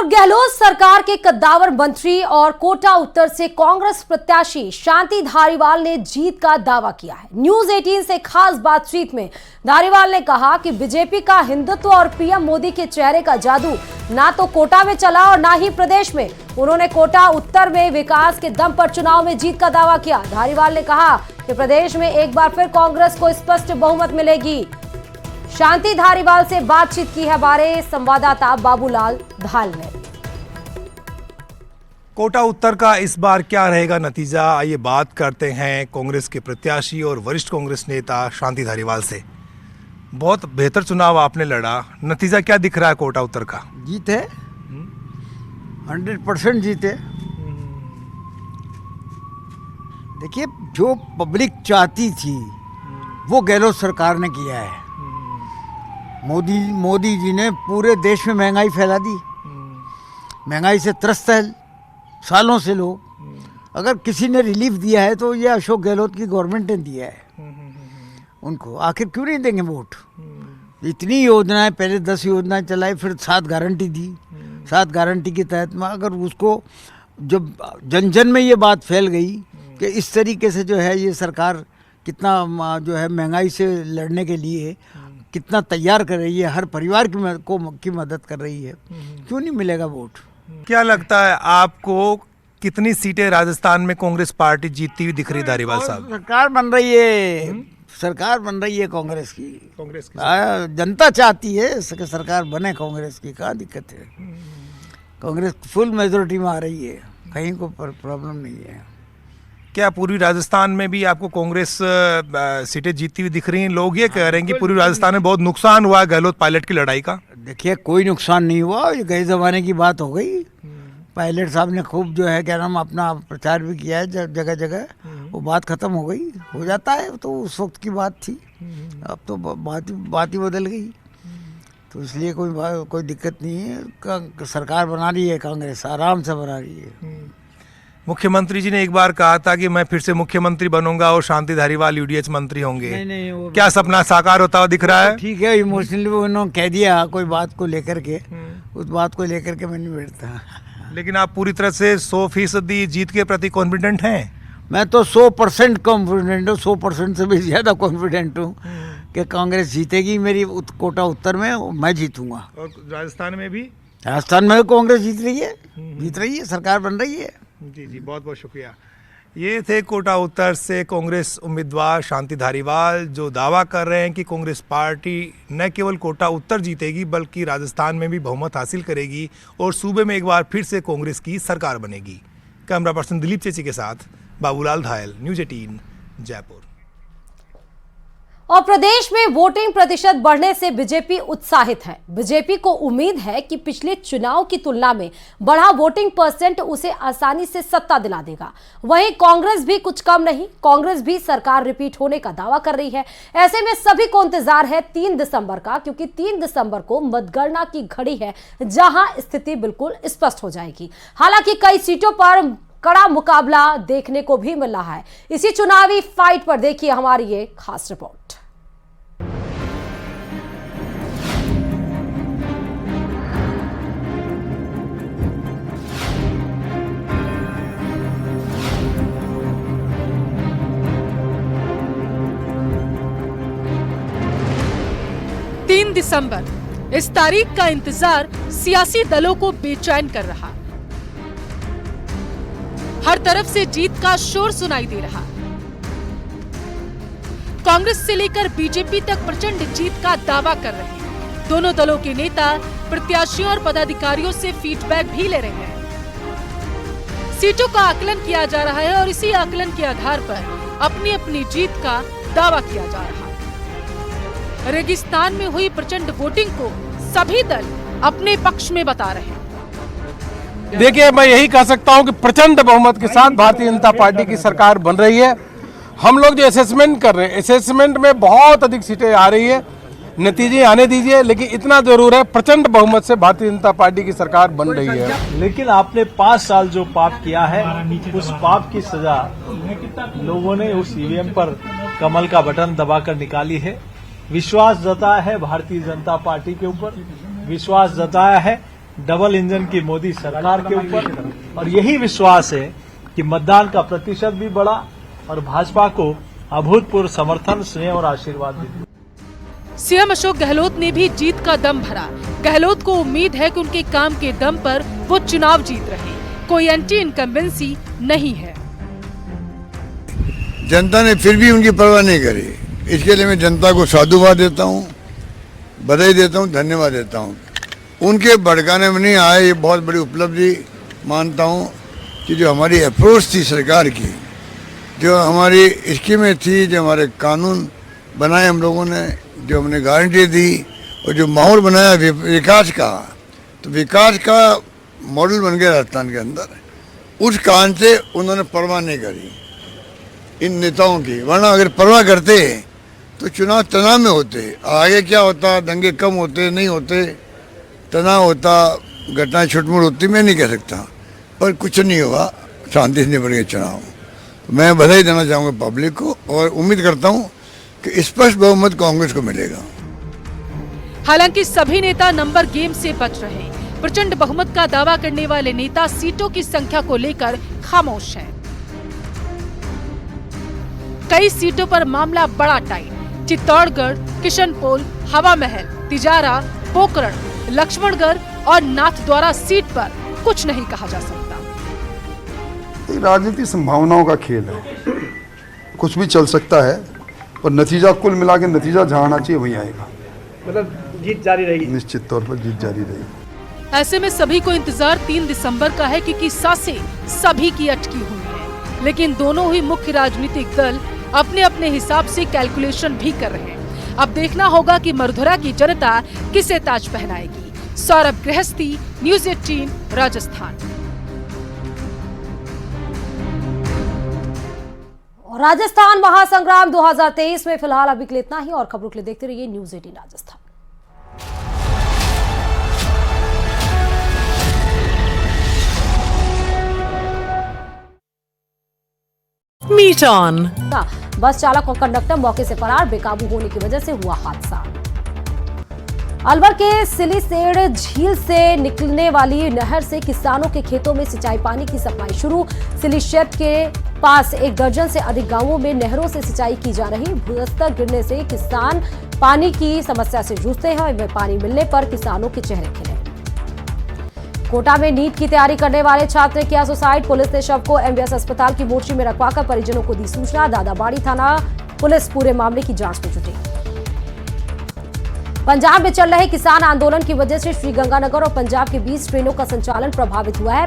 गहलोत सरकार के कद्दावर मंत्री और कोटा उत्तर से कांग्रेस प्रत्याशी शांति धारीवाल ने जीत का दावा किया है। न्यूज 18 से खास बातचीत में धारीवाल ने कहा कि बीजेपी का हिंदुत्व और पीएम मोदी के चेहरे का जादू ना तो कोटा में चला और ना ही प्रदेश में। उन्होंने कोटा उत्तर में विकास के दम पर चुनाव में जीत का दावा किया। धारीवाल ने कहा कि प्रदेश में एक बार फिर कांग्रेस को स्पष्ट बहुमत मिलेगी। शांति धारीवाल से बातचीत की है हमारे संवाददाता बाबूलाल धाल ने। कोटा उत्तर का इस बार क्या रहेगा नतीजा, आइए बात करते हैं कांग्रेस के प्रत्याशी और वरिष्ठ कांग्रेस नेता शांति धारीवाल से। बहुत बेहतर चुनाव आपने लड़ा, नतीजा क्या दिख रहा है कोटा उत्तर का? जीत है, 100% जीत है। देखिए, जो पब्लिक चाहती थी वो गहलोत सरकार ने किया है। मोदी जी ने पूरे देश में महंगाई फैला दी। महंगाई से त्रस्त है सालों से लोग। अगर किसी ने रिलीफ दिया है तो ये अशोक गहलोत की गवर्नमेंट ने दिया है। उनको आखिर क्यों नहीं देंगे वोट? इतनी योजनाएं, पहले 10 योजनाएं चलाई, फिर 7 गारंटी दी। 7 गारंटी के तहत में अगर उसको जब जन जन में ये बात फैल गई कि इस तरीके से जो है ये सरकार कितना जो है महंगाई से लड़ने के लिए कितना तैयार कर रही है, हर परिवार की मदद कर रही है, क्यों नहीं मिलेगा वोट? क्या लगता है आपको, कितनी सीटें राजस्थान में कांग्रेस पार्टी जीतती हुई दिख रही धारीवाल साहब? सरकार बन रही है, सरकार बन रही है कांग्रेस की। जनता चाहती है कि सरकार बने कांग्रेस की। कहाँ दिक्कत है? कांग्रेस फुल मेजोरिटी में आ रही है, कहीं को प्रॉब्लम नहीं है। क्या पूर्वी राजस्थान में भी आपको कांग्रेस सीटें जीतती हुई दिख रही हैं? लोग ये कह रहे हैं कि पूर्वी राजस्थान में बहुत नुकसान हुआ है गहलोत पायलट की लड़ाई का। देखिए, कोई नुकसान नहीं हुआ, ये गए जमाने की बात हो गई। पायलट साहब ने खूब जो है क्या नाम अपना प्रचार भी किया है जगह जगह। वो बात खत्म हो गई, हो जाता है, तो उस वक्त की बात थी। अब तो बात ही बदल गई, तो इसलिए कोई दिक्कत नहीं है। सरकार बना रही है कांग्रेस, आराम से बना रही है। मुख्यमंत्री जी ने एक बार कहा था कि मैं फिर से मुख्यमंत्री बनूंगा और शांति धारीवाल यूडीएच मंत्री होंगे। नहीं, क्या सपना साकार होता हुआ दिख रहा है? ठीक है, इमोशनली उन्होंने कह दिया कोई बात को लेकर के, उस बात को लेकर के मैं नहीं बैठता। लेकिन आप पूरी तरह से 100% जीत के प्रति कॉन्फिडेंट हैं? मैं तो 100% कॉन्फिडेंट हूँ, 100% से भी ज़्यादा कॉन्फिडेंट हूँ कि कांग्रेस जीतेगी। मेरी कोटा उत्तर में मैं जीतूंगा। और राजस्थान में भी? राजस्थान में कांग्रेस जीत रही है, सरकार बन रही है। जी, बहुत बहुत शुक्रिया। ये थे कोटा उत्तर से कांग्रेस उम्मीदवार शांति धारीवाल, जो दावा कर रहे हैं कि कांग्रेस पार्टी न केवल कोटा उत्तर जीतेगी बल्कि राजस्थान में भी बहुमत हासिल करेगी और सूबे में एक बार फिर से कांग्रेस की सरकार बनेगी। कैमरा पर्सन दिलीप चेची के साथ बाबूलाल धायल, न्यूज 18 जयपुर। और प्रदेश में वोटिंग प्रतिशत बढ़ने से बीजेपी उत्साहित है। बीजेपी को उम्मीद है कि पिछले चुनाव की तुलना में बढ़ा वोटिंग परसेंट उसे आसानी से सत्ता दिला देगा। वहीं कांग्रेस भी कुछ कम नहीं, कांग्रेस भी सरकार रिपीट होने का दावा कर रही है। ऐसे में सभी को इंतजार है 3 दिसंबर का, क्योंकि 3 दिसंबर को मतगणना की घड़ी है, जहां स्थिति बिल्कुल स्पष्ट हो जाएगी। हालांकि कई सीटों पर कड़ा मुकाबला देखने को भी मिल रहा है। इसी चुनावी फाइट पर देखिए हमारी ये खास रिपोर्ट। दिसंबर, इस तारीख का इंतजार सियासी दलों को बेचैन कर रहा। हर तरफ से जीत का शोर सुनाई दे रहा। कांग्रेस से लेकर बीजेपी तक प्रचंड जीत का दावा कर रहे हैं। दोनों दलों के नेता प्रत्याशियों और पदाधिकारियों से फीडबैक भी ले रहे हैं। सीटों का आकलन किया जा रहा है और इसी आकलन के आधार पर अपनी अपनी जीत का दावा किया जा रहा है। रेगिस्तान में हुई प्रचंड वोटिंग को सभी दल अपने पक्ष में बता रहे हैं। देखिए, मैं यही कह सकता हूं कि प्रचंड बहुमत के साथ भारतीय जनता पार्टी की सरकार बन रही है। हम लोग जो असेसमेंट कर रहे हैं, असेसमेंट में बहुत अधिक सीटें आ रही है। नतीजे आने दीजिए, लेकिन इतना जरूर है प्रचंड बहुमत से भारतीय जनता पार्टी की सरकार बन रही है। लेकिन आपने 5 साल जो पाप किया है, उस पाप की सजा लोगों ने उस ईवीएम पर कमल का बटन दबाकर निकाली है। विश्वास जताया है भारतीय जनता पार्टी के ऊपर, विश्वास जताया है डबल इंजन की मोदी सरकार के ऊपर, और यही विश्वास है कि मतदान का प्रतिशत भी बढ़ा और भाजपा को अभूतपूर्व समर्थन, स्नेह और आशीर्वाद भी दिया। सीएम अशोक गहलोत ने भी जीत का दम भरा। गहलोत को उम्मीद है कि उनके काम के दम पर वो चुनाव जीत रहे, कोई एंटी इनकम्बेंसी नहीं है। जनता ने फिर भी उनकी परवाह नहीं करी, इसके लिए मैं जनता को साधुवाद देता हूँ, बधाई देता हूँ, धन्यवाद देता हूँ। उनके भड़काने में नहीं आए, ये बहुत बड़ी उपलब्धि मानता हूँ कि जो हमारी अप्रोच थी सरकार की, जो हमारी स्कीमें थी, जो हमारे कानून बनाए हम लोगों ने, जो हमने गारंटी दी और जो माहौल बनाया विकास का, तो विकास का मॉडल बन गया राजस्थान के अंदर। उस कारण से उन्होंने परवाह नहीं करी इन नेताओं की, वरना अगर परवाह करते तो चुनाव तनाव में होते, आगे क्या होता, दंगे कम होते नहीं होते, तनाव होता, घटनाएं छुटमुट होती, मैं नहीं कह सकता, पर कुछ नहीं हुआ, शांति से निपट गए चुनाव। मैं बधाई देना चाहूँगा पब्लिक को और उम्मीद करता हूँ कि स्पष्ट बहुमत कांग्रेस को मिलेगा। हालांकि सभी नेता नंबर गेम से बच रहे। प्रचंड बहुमत का दावा करने वाले नेता सीटों की संख्या को लेकर खामोश हैं। कई सीटों पर मामला बड़ा टाइट। चित्तौड़गढ़, किशनपोल, हवा महल, तिजारा, पोकरण, लक्ष्मणगढ़ और नाथद्वारा सीट पर कुछ नहीं कहा जा सकता। राजनीति संभावनाओं का खेल है, कुछ भी चल सकता है, और नतीजा कुल मिला के नतीजा जहाँ आना चाहिए वहीं आएगा। मतलब जीत जारी रहेगी, निश्चित तौर पर जीत जारी रहेगी। ऐसे में सभी को इंतजार 3 दिसंबर का है, क्योंकि सांसें सभी की अटकी हुई हैं। लेकिन दोनों ही मुख्य राजनीतिक दल अपने अपने हिसाब से कैलकुलेशन भी कर रहे हैं। अब देखना होगा कि मरधुरा की जनता किसे ताज पहनाएगी। सौरभ गृहस्थी, न्यूज़ 18, राजस्थान। राजस्थान महासंग्राम 2023 में फिलहाल अभी के लिए इतना ही, और खबरों के लिए देखते रहिए न्यूज़ 18 राजस्थान। Meet on. बस चालक और कंडक्टर मौके से फरार, बेकाबू होने की वजह से हुआ हादसा। अलवर के सिलीसेड़ झील से निकलने वाली नहर से किसानों के खेतों में सिंचाई पानी की सप्लाई शुरू। सिलीसेड़ के पास 1 दर्जन से अधिक गांवों में नहरों से सिंचाई की जा रही। भूस्तर गिरने से किसान पानी की समस्या से जूझते हैं, और पानी मिलने पर किसानों के चेहरे खिले। कोटा में नीट की तैयारी करने वाले छात्र ने किया सुसाइड। पुलिस ने शव को एमबीएस अस्पताल की मोर्चरी में रखवाकर परिजनों को दी सूचना। दादाबाड़ी थाना पुलिस पूरे मामले की जांच में जुटी। पंजाब में चल रहे किसान आंदोलन की वजह से श्रीगंगानगर और पंजाब के बीच ट्रेनों का संचालन प्रभावित हुआ है।